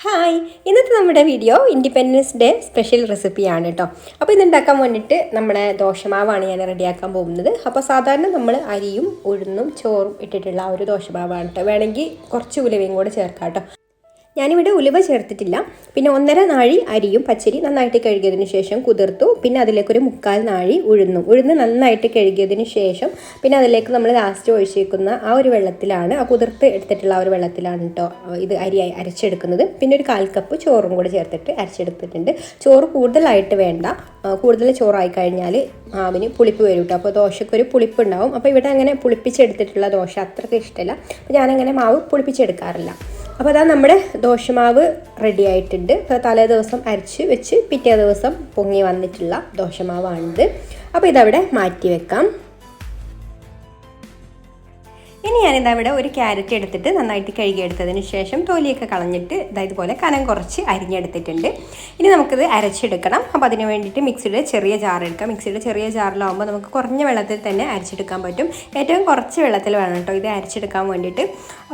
Hi, ഇന്നത്തെ നമ്മുടെ video independence day special റെസിപ്പിയാണ് കേട്ടോ. അപ്പോൾ ഇതുണ്ടാക്കാൻ വേണ്ടിയിട്ട് നമ്മുടെ ദോശമാവാണ് ഞാൻ റെഡിയാക്കാൻ പോകുന്നത്. അപ്പോൾ സാധാരണ നമ്മൾ അരിയും ഉഴുന്നും ചോറും ഇട്ടിട്ടുള്ള ആ ഒരു ദോശമാവാണ് കേട്ടോ. വേണമെങ്കിൽ കുറച്ച് ഉലുവയും കൂടെ ചേർക്കാം കേട്ടോ. ഞാനിവിടെ ഉലുവ ചേർത്തിട്ടില്ല. പിന്നെ 1.5 നാഴി അരിയും പച്ചരി നന്നായിട്ട് കഴുകിയതിന് ശേഷം കുതിർത്തു. പിന്നെ അതിലേക്കൊരു 3/4 നാഴി ഉഴുന്ന് നന്നായിട്ട് കഴുകിയതിന് ശേഷം പിന്നെ അതിലേക്ക് നമ്മൾ ലാസ്റ്റ് ഒഴിച്ചേക്കുന്ന ആ ഒരു വെള്ളത്തിലാണ്, ആ കുതിർത്ത് എടുത്തിട്ടുള്ള ആ ഒരു വെള്ളത്തിലാണ് കേട്ടോ ഇത് അരിയായി അരച്ചെടുക്കുന്നത്. പിന്നെ ഒരു 1/4 കപ്പ് ചോറും കൂടെ ചേർത്തിട്ട് അരച്ചെടുത്തിട്ടുണ്ട്. ചോറ് കൂടുതലായിട്ട് വേണ്ട, കൂടുതൽ ചോറായി കഴിഞ്ഞാൽ മാവിന് പുളിപ്പ് വരും കേട്ടോ. അപ്പോൾ ദോശക്കൊരു പുളിപ്പ് ഉണ്ടാവും. അപ്പോൾ ഇവിടെ അങ്ങനെ പുളിപ്പിച്ചെടുത്തിട്ടുള്ള ദോശ അത്രയ്ക്ക് ഇഷ്ടമല്ല. അപ്പോൾ ഞാനങ്ങനെ മാവ് പുളിപ്പിച്ചെടുക്കാറില്ല. അപ്പോൾ അതാ നമ്മുടെ ദോശമാവ് റെഡി ആയിട്ടുണ്ട്. തലേ ദിവസം അരച്ച് വെച്ച് പിറ്റേ ദിവസം പൊങ്ങി വന്നിട്ടുള്ള ദോശമാവാണിത്. അപ്പോൾ ഇതവിടെ മാറ്റി വെക്കാം. ഇനി ഞാനിതാ ഇവിടെ ഒരു ക്യാരറ്റ് എടുത്തിട്ട് നന്നായിട്ട് കഴുകിയെടുത്തതിന് ശേഷം തൊലിയൊക്കെ കളഞ്ഞിട്ട് ഇതുപോലെ കനം കുറച്ച് അരിഞ്ഞെടുത്തിട്ടുണ്ട്. ഇനി നമുക്കിത് അരച്ചെടുക്കണം. അപ്പോൾ അതിന് വേണ്ടിയിട്ട് മിക്സിയുടെ ചെറിയ ജാർ എടുക്കാം. മിക്സിയുടെ ചെറിയ ജാറിലാവുമ്പോൾ നമുക്ക് കുറഞ്ഞ വെള്ളത്തിൽ തന്നെ അരച്ചെടുക്കാൻ പറ്റും. ഏറ്റവും കുറച്ച് വെള്ളത്തിൽ വേണം കേട്ടോ ഇത് അരച്ചെടുക്കാൻ വേണ്ടിയിട്ട്.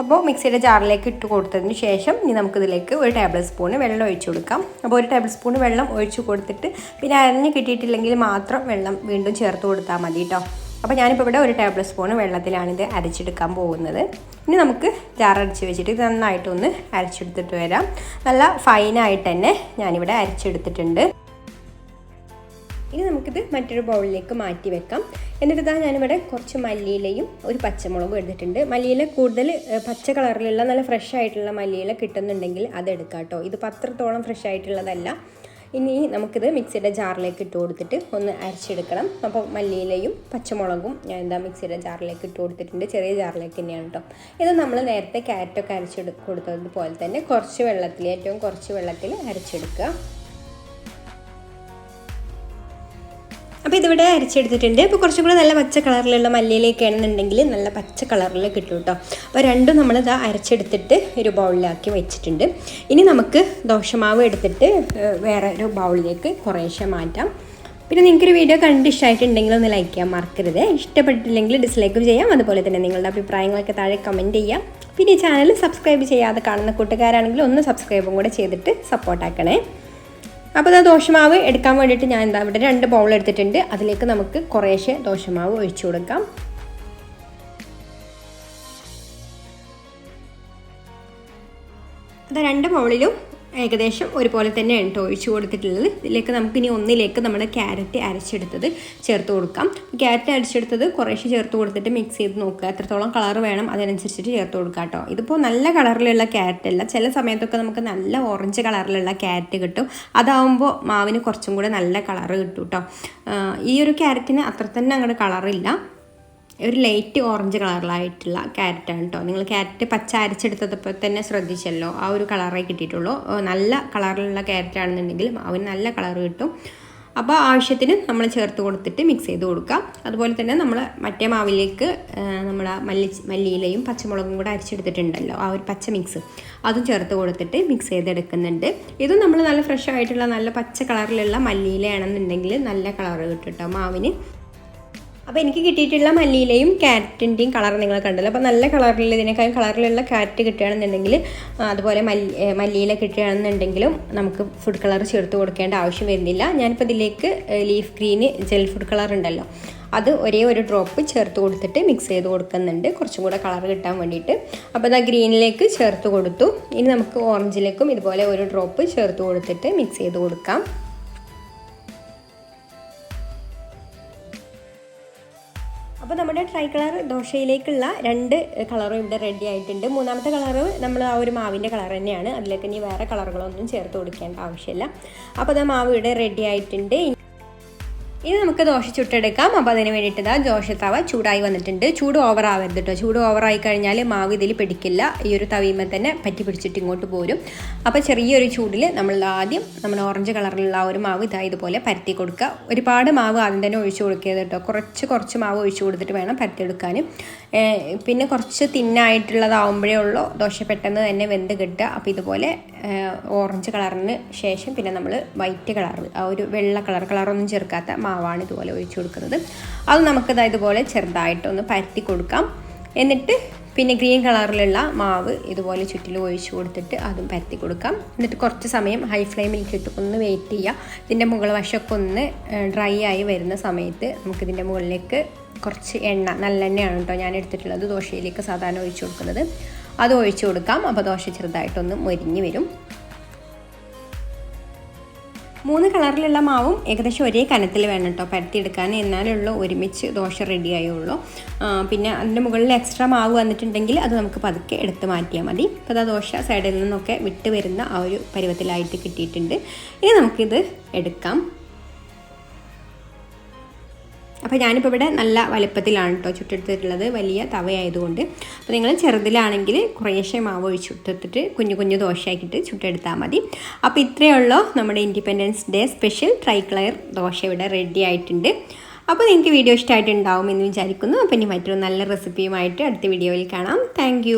അപ്പോൾ മിക്സിയുടെ ജാറിലേക്ക് ഇട്ട് കൊടുത്തതിന് ശേഷം ഇനി നമുക്കിതിലേക്ക് 1 ടേബിൾ സ്പൂൺ വെള്ളം ഒഴിച്ചു കൊടുക്കാം. അപ്പോൾ 1 ടേബിൾ സ്പൂൺ വെള്ളം ഒഴിച്ചു കൊടുത്തിട്ട് പിന്നെ അരഞ്ഞ് കിട്ടിയിട്ടില്ലെങ്കിൽ മാത്രം വെള്ളം വീണ്ടും ചേർത്ത് കൊടുത്താൽ മതി കേട്ടോ. അപ്പോൾ ഞാനിപ്പോൾ ഇവിടെ 1 ടേബിൾ സ്പൂൺ വെള്ളത്തിലാണിത് അരച്ചെടുക്കാൻ പോകുന്നത്. ഇനി നമുക്ക് ജാറടിച്ച് വെച്ചിട്ട് ഇത് നന്നായിട്ടൊന്ന് അരച്ചെടുത്തിട്ട് വരാം. നല്ല ഫൈനായിട്ട് തന്നെ ഞാനിവിടെ അരച്ചെടുത്തിട്ടുണ്ട്. ഇനി നമുക്കിത് മറ്റൊരു ബൗളിലേക്ക് മാറ്റി വെക്കാം. എന്നിട്ട് ഞാനിവിടെ കുറച്ച് മല്ലിയിലയും ഒരു പച്ചമുളകും എടുത്തിട്ടുണ്ട്. മല്ലിയില കൂടുതൽ പച്ച കളറിലുള്ള നല്ല ഫ്രഷ് ആയിട്ടുള്ള മല്ലിയില കിട്ടുന്നുണ്ടെങ്കിൽ അതെടുക്കാം കേട്ടോ. ഇതിപ്പോൾ അത്രത്തോളം ഫ്രഷ് ആയിട്ടുള്ളതല്ല. ഇനി നമുക്കിത് മിക്സിയുടെ ജാറിലേക്ക് ഇട്ട് കൊടുത്തിട്ട് ഒന്ന് അരച്ചെടുക്കണം. അപ്പോൾ മല്ലിയിലയും പച്ചമുളകും ഞാൻ മിക്സിയുടെ ജാറിലേക്ക് ഇട്ട് കൊടുത്തിട്ടുണ്ട്. ചെറിയ ജാറിലേക്ക് തന്നെയാണ് കേട്ടോ. ഇത് നമ്മൾ നേരത്തെ ക്യാരറ്റൊക്കെ കൊടുത്തതുപോലെ തന്നെ ഏറ്റവും കുറച്ച് വെള്ളത്തിൽ അരച്ചെടുക്കുക. അപ്പോൾ ഇതിവിടെ അരച്ചെടുത്തിട്ടുണ്ട്. അപ്പോൾ കുറച്ചും കൂടെ നല്ല പച്ച കളറിലുള്ള മല്ലിയിലേക്ക് ആണെന്നുണ്ടെങ്കിൽ നല്ല പച്ച കളറിൽ കിട്ടും കേട്ടോ. അപ്പോൾ രണ്ടും നമ്മളിത് അരച്ചെടുത്തിട്ട് ഒരു ബൗളിലാക്കി വെച്ചിട്ടുണ്ട്. ഇനി നമുക്ക് ദോശമാവ് എടുത്തിട്ട് വേറെ ഒരു ബൗളിലേക്ക് കുറേശ്ശെ മാറ്റാം. പിന്നെ നിങ്ങൾക്കൊരു വീഡിയോ കണ്ട് ഇഷ്ടമായിട്ടുണ്ടെങ്കിൽ ഒന്ന് ലൈക്ക് ചെയ്യാൻ മറക്കരുത്. ഇഷ്ടപ്പെട്ടില്ലെങ്കിൽ ഡിസ്ലൈക്ക് ചെയ്യാം. അതുപോലെ തന്നെ നിങ്ങളുടെ അഭിപ്രായങ്ങളൊക്കെ താഴെ കമൻറ്റ് ചെയ്യാം. പിന്നെ ഈ ചാനൽ സബ്സ്ക്രൈബ് ചെയ്യാതെ കാണുന്ന കൂട്ടുകാരാണെങ്കിൽ ഒന്ന് സബ്സ്ക്രൈബും കൂടെ ചെയ്തിട്ട് സപ്പോർട്ടാക്കണേ. അപ്പോൾ അത് ദോശമാവ് എടുക്കാൻ വേണ്ടിയിട്ട് ഞാൻ ഇവിടെ 2 ബൗൾ എടുത്തിട്ടുണ്ട്. അതിലേക്ക് നമുക്ക് കുറേശ്ശെ ദോശമാവ് ഒഴിച്ചു കൊടുക്കാം. അത് 2 ബൗളിലും ഏകദേശം ഒരുപോലെ തന്നെയാണ് കേട്ടോ ഒഴിച്ചു കൊടുത്തിട്ടുള്ളത്. ഇതിലേക്ക് നമുക്കിനി ഒന്നിലേക്ക് നമ്മുടെ ക്യാരറ്റ് അരച്ചെടുത്തത് ചേർത്ത് കൊടുക്കാം. ക്യാരറ്റ് അരച്ചെടുത്തത് കുറേശ്ശെ ചേർത്ത് കൊടുത്തിട്ട് മിക്സ് ചെയ്ത് നോക്കുക. എത്രത്തോളം കളർ വേണം അതിനനുസരിച്ചിട്ട് ചേർത്ത് കൊടുക്കുക കേട്ടോ. ഇതിപ്പോൾ നല്ല കളറിലുള്ള ക്യാരറ്റ് അല്ല, ചില സമയത്തൊക്കെ നമുക്ക് നല്ല ഓറഞ്ച് കളറിലുള്ള ക്യാരറ്റ് കിട്ടും. അതാവുമ്പോൾ മാവിന് കുറച്ചും കൂടെ നല്ല കളറ് കിട്ടും കേട്ടോ. ഈ ഒരു ക്യാരറ്റിന് അത്ര തന്നെ അങ്ങോട്ട് കളറില്ല, ഒരു ലൈറ്റ് ഓറഞ്ച് കളറിലായിട്ടുള്ള ക്യാരറ്റാണ് കേട്ടോ. നിങ്ങൾ ക്യാരറ്റ് പച്ച അരച്ചെടുത്തപ്പോൾ തന്നെ ശ്രദ്ധിച്ചല്ലോ, ആ ഒരു കളറേ കിട്ടിയിട്ടുള്ളൂ. നല്ല കളറിലുള്ള ക്യാരറ്റ് ആണെന്നുണ്ടെങ്കിൽ അവന് നല്ല കളർ കിട്ടും. അപ്പോൾ ആവശ്യത്തിന് നമ്മൾ ചേർത്ത് കൊടുത്തിട്ട് മിക്സ് ചെയ്ത് കൊടുക്കാം. അതുപോലെ തന്നെ നമ്മൾ മറ്റേ മാവിലേക്ക് നമ്മൾ മല്ലിയിലയും പച്ചമുളകും കൂടെ അരച്ചെടുത്തിട്ടുണ്ടല്ലോ, ആ ഒരു പച്ച മിക്സ് അതും ചേർത്ത് കൊടുത്തിട്ട് മിക്സ് ചെയ്തെടുക്കുന്നുണ്ട്. ഇതും നമ്മൾ നല്ല ഫ്രഷ് ആയിട്ടുള്ള നല്ല പച്ച കളറിലുള്ള മല്ലിയിലയാണെന്നുണ്ടെങ്കിൽ നല്ല കളർ കിട്ടും കേട്ടോ മാവിന്. അപ്പോൾ എനിക്ക് കിട്ടിയിട്ടുള്ള മല്ലിയിലയും ക്യാരറ്റിൻ്റെയും കളർ നിങ്ങൾ കണ്ടല്ലോ. അപ്പോൾ നല്ല കളറിലുള്ളതിനേക്കാളും കളറിലുള്ള ക്യാരറ്റ് കിട്ടുകയാണെന്നുണ്ടെങ്കിൽ, അതുപോലെ മല്ലിയില കിട്ടുകയാണെന്നുണ്ടെങ്കിലും നമുക്ക് ഫുഡ് കളർ ചേർത്ത് കൊടുക്കേണ്ട ആവശ്യം വരുന്നില്ല. ഞാനിപ്പോൾ ഇതിലേക്ക് leaf green gel food colour ഉണ്ടല്ലോ, അത് ഒരേ ഒരു ഡ്രോപ്പ് ചേർത്ത് കൊടുത്തിട്ട് മിക്സ് ചെയ്ത് കൊടുക്കുന്നുണ്ട്, കുറച്ചും കൂടെ കളർ കിട്ടാൻ വേണ്ടിയിട്ട്. അപ്പോൾ അത് ഗ്രീനിലേക്ക് ചേർത്ത് കൊടുത്തു. ഇനി നമുക്ക് ഓറഞ്ചിലേക്കും ഇതുപോലെ ഒരു ഡ്രോപ്പ് ചേർത്ത് കൊടുത്തിട്ട് മിക്സ് ചെയ്ത് കൊടുക്കാം. അപ്പോൾ നമ്മുടെ ട്രൈ കളർ ദോശയിലേക്കുള്ള 2 കളറും ഇവിടെ റെഡി ആയിട്ടുണ്ട്. 3ാമത്തെ കളറ് നമ്മൾ ആ ഒരു മാവിൻ്റെ കളർ തന്നെയാണ്. അതിലേക്ക് ഇനി വേറെ കളറുകളൊന്നും ചേർത്ത് കൊടുക്കേണ്ട ആവശ്യമില്ല. അപ്പോൾ അത് മാവ് ഇവിടെ റെഡി ആയിട്ടുണ്ട്. ഇനി നമുക്ക് ദോശ ചുട്ടെടുക്കാം. അപ്പോൾ അതിന് വേണ്ടിയിട്ട് ദോശത്തവ ചൂടായി വന്നിട്ടുണ്ട്. ചൂട് ഓവർ ആവരുത് കേട്ടോ. ചൂട് ഓവറായി കഴിഞ്ഞാൽ മാവ് ഇതിൽ പിടിക്കില്ല, ഈ ഒരു തവിയുമ്പോൾ തന്നെ പറ്റി പിടിച്ചിട്ട് ഇങ്ങോട്ട് പോരും. അപ്പോൾ ചെറിയൊരു ചൂടിൽ നമ്മൾ ആദ്യം നമ്മുടെ ഓറഞ്ച് കളറിലുള്ള ആ ഒരു മാവ് ഇതുപോലെ പരത്തി കൊടുക്കുക. ഒരുപാട് മാവ് ആദ്യം തന്നെ ഒഴിച്ചു കൊടുക്കരുത് കേട്ടോ. കുറച്ച് മാവ് ഒഴിച്ചു കൊടുത്തിട്ട് വേണം പരത്തിയെടുക്കാൻ. പിന്നെ കുറച്ച് തിന്നായിട്ടുള്ളതാവുമ്പോഴേ ഉള്ളൂ ദോശ പെട്ടെന്ന് തന്നെ വെന്ത് കിട്ടുക. അപ്പോൾ ഇതുപോലെ ഓറഞ്ച് കളറിന് ശേഷം പിന്നെ നമ്മൾ വൈറ്റ് കളർ, ആ ഒരു വെള്ള കളറൊന്നും ചേർക്കാത്ത മാവാണ് ഇതുപോലെ ഒഴിച്ചു കൊടുക്കുന്നത്. അത് നമുക്കിത് ഇതുപോലെ ചെറുതായിട്ടൊന്ന് പരത്തി കൊടുക്കാം. എന്നിട്ട് പിന്നെ ഗ്രീൻ കളറിലുള്ള മാവ് ഇതുപോലെ ചുറ്റിലും ഒഴിച്ച് കൊടുത്തിട്ട് അതും പരത്തി കൊടുക്കാം. എന്നിട്ട് കുറച്ച് സമയം ഹൈ ഫ്ലെയിമിലിട്ടിട്ട് ഒന്ന് വെയിറ്റ് ചെയ്യുക. ഇതിൻ്റെ മുകൾ വശമൊക്കെ ഒന്ന് ഡ്രൈ ആയി വരുന്ന സമയത്ത് നമുക്കിതിൻ്റെ മുകളിലേക്ക് കുറച്ച് എണ്ണ, നല്ലെണ്ണയാണ് കേട്ടോ ഞാൻ എടുത്തിട്ടുള്ളത്, ദോശയിലേക്ക് സാധാരണ ഒഴിച്ച് കൊടുക്കുന്നത്, അത് ഒഴിച്ച് കൊടുക്കാം. അപ്പോൾ ദോശ ചെറുതായിട്ടൊന്ന് മൊരിഞ്ഞ് വരും. 3 കളറിലുള്ള മാവും ഏകദേശം ഒരേ കനത്തിൽ വേണം കേട്ടോ പരത്തിയെടുക്കാൻ, എന്നാലുള്ള ഒരുമിച്ച് ദോശ റെഡി ആയുള്ളൂ. പിന്നെ അതിൻ്റെ മുകളിൽ എക്സ്ട്രാ മാവ് വന്നിട്ടുണ്ടെങ്കിൽ അത് നമുക്ക് പതുക്കെ എടുത്ത് മാറ്റിയാൽ മതി. അപ്പോൾ ആ ദോശ സൈഡിൽ നിന്നൊക്കെ വിട്ട് വരുന്ന ആ ഒരു പരുവത്തിലായിട്ട് കിട്ടിയിട്ടുണ്ട്. ഇനി നമുക്കിത് എടുക്കാം. അപ്പോൾ ഞാനിപ്പോൾ ഇവിടെ നല്ല വലുപ്പത്തിലാണ് കേട്ടോ ചുട്ടെടുത്തിട്ടുള്ളത്, വലിയ തവയായതുകൊണ്ട്. അപ്പോൾ നിങ്ങൾ ചെറുതിലാണെങ്കിൽ കുറേശ്ശെ മാവ് ഒഴിച്ചുകൊടുത്തിട്ട് കുഞ്ഞു കുഞ്ഞു ദോശയാക്കിയിട്ട് ചുട്ടെടുത്താൽ മതി. അപ്പോൾ ഇത്രയേ ഉള്ളൂ നമ്മുടെ ഇൻഡിപെൻഡൻസ് ഡേ സ്പെഷ്യൽ ട്രൈക്ലയർ ദോശ ഇവിടെ റെഡി ആയിട്ടുണ്ട്. അപ്പോൾ നിങ്ങൾക്ക് വീഡിയോ ഇഷ്ടമായിട്ടുണ്ടാവും എന്ന് വിചാരിക്കുന്നു. അപ്പോൾ ഇനി മറ്റൊരു നല്ല റെസിപ്പിയുമായിട്ട് അടുത്ത വീഡിയോയിൽ കാണാം. താങ്ക്